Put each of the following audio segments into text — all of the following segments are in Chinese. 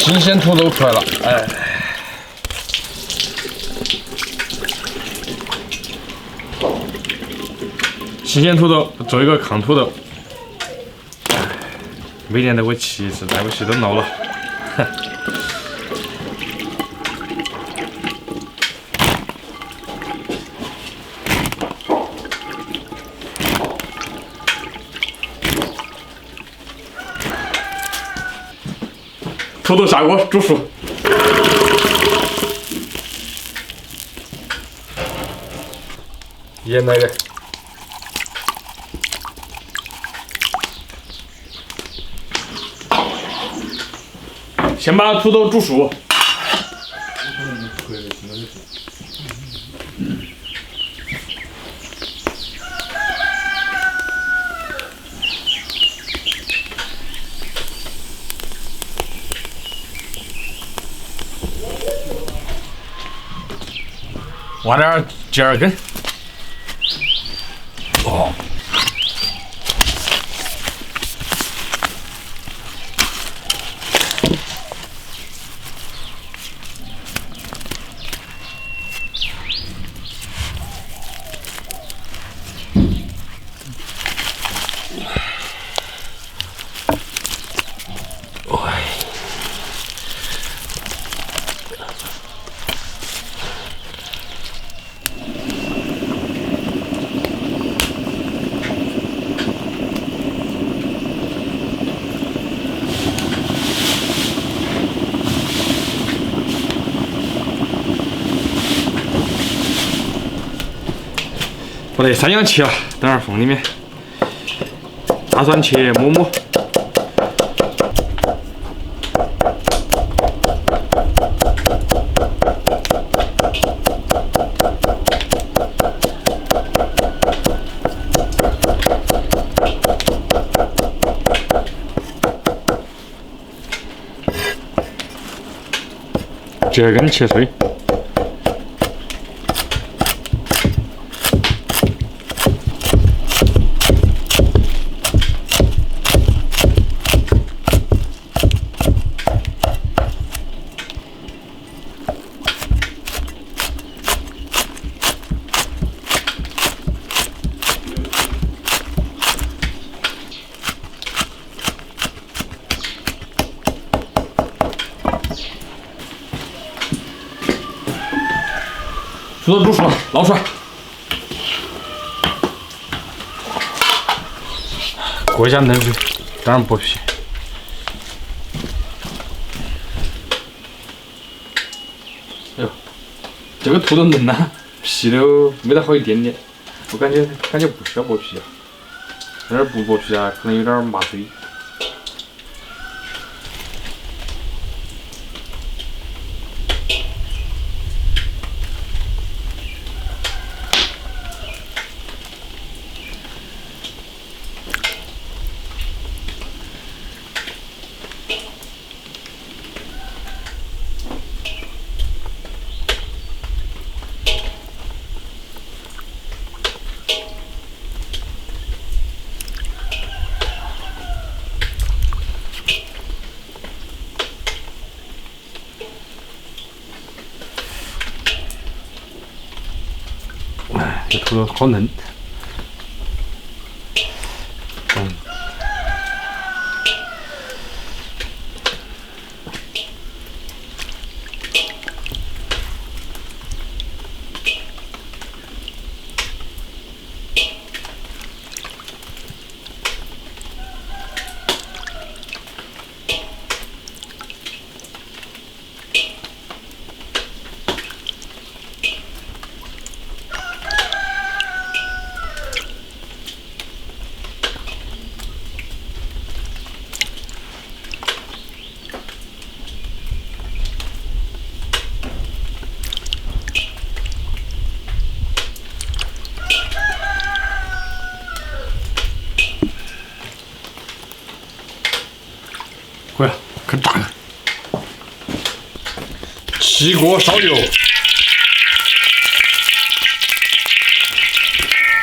新鲜土豆出来了，哎，新鲜土豆做一个炕土豆，每年都会吃一次，再不吃都闹了。土豆下锅煮熟，盐来点，先把土豆煮熟。挖点鸡耳根，哦，把那山羊切了，等会儿放里面。大蒜切末末。鸡耳根切碎。土豆煮熟了，捞出来。过一下冷水，当然剥皮。哎呦，这个土豆嫩呐，皮都没得好一点点。我感觉不需要剥皮啊，这儿不剥皮啊，可能有点麻嘴。这土豆好嫩，回来，开始炸开。起锅烧油，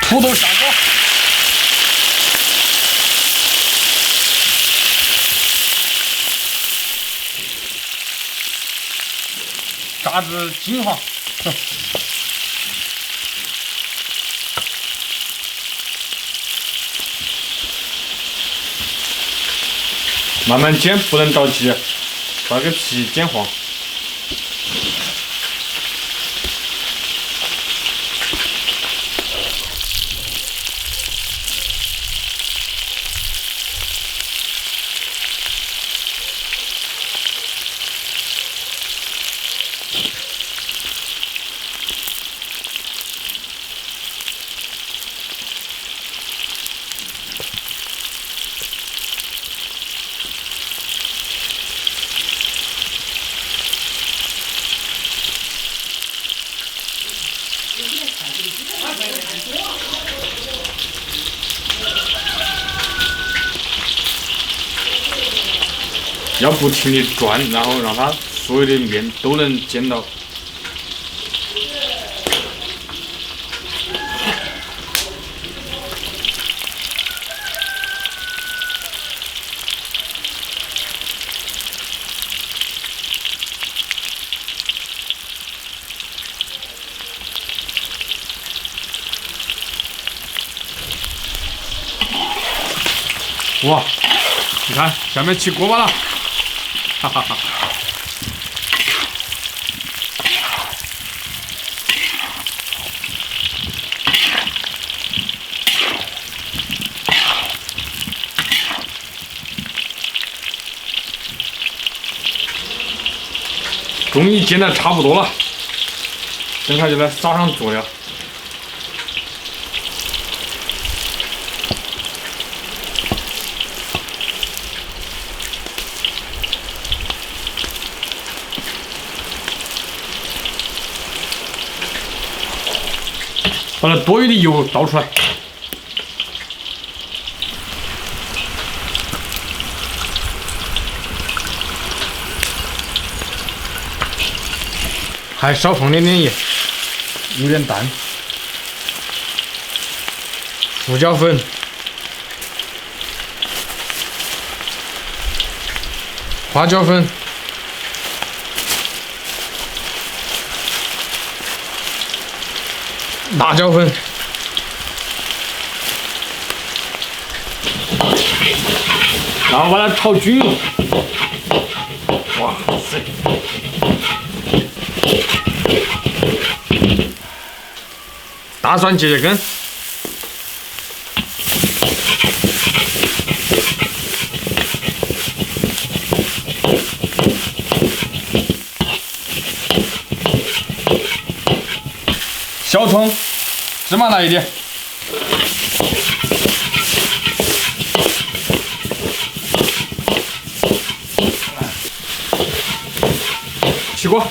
土豆下锅。炸至金黄。慢慢煎，不能着急，把这个皮煎黄。要不停地转，然后让它所有的面都能煎到。哇，你看下面起锅巴了，哈哈哈。终于煎的差不多了，等下就来撒上佐料。把那多余的油倒出来，还少放点盐，有点淡。胡椒粉、花椒粉、辣椒粉，然后把它炒均匀。哇塞！大蒜节节根，小葱、芝麻来一点，起锅。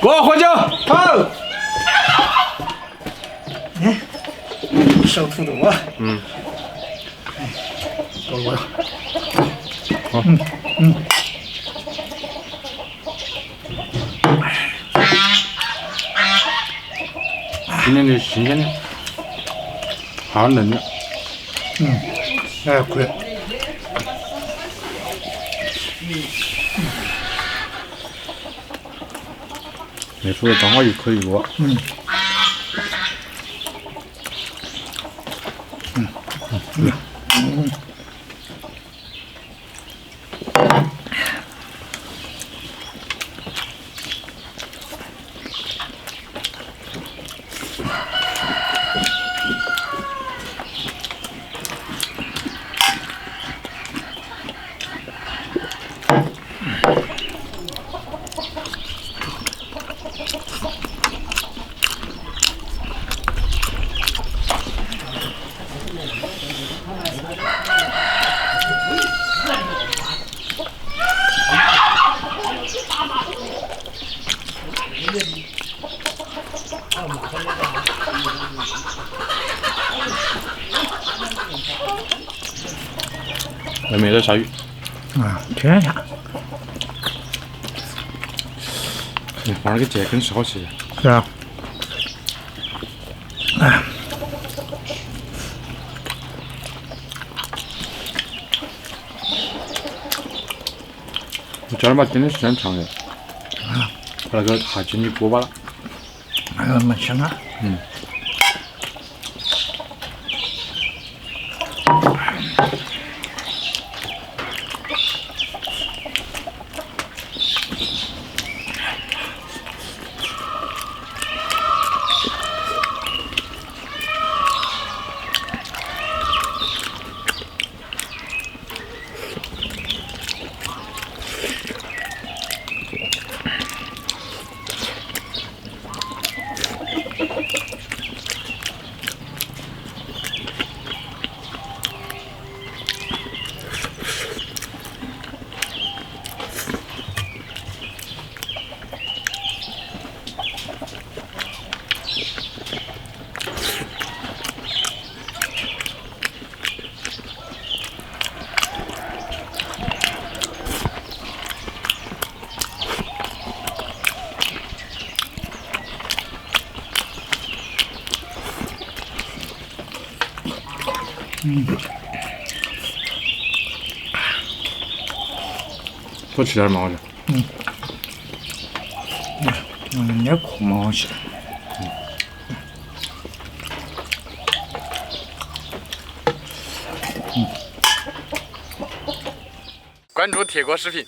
锅花椒，好。小土豆啊。够了。好。今天的新鲜的，好嫩的。哎，可以。没说的刚好一口一个。外面在下雨。啊，天下。放那个桔梗是好吃。是啊。哎。这儿嘛，真的是很长的。啊。把那个下进去锅巴了。哎呀，蛮香啊。嗯。多吃点嘛，我说。那苦嘛，好吃。关注铁锅视频。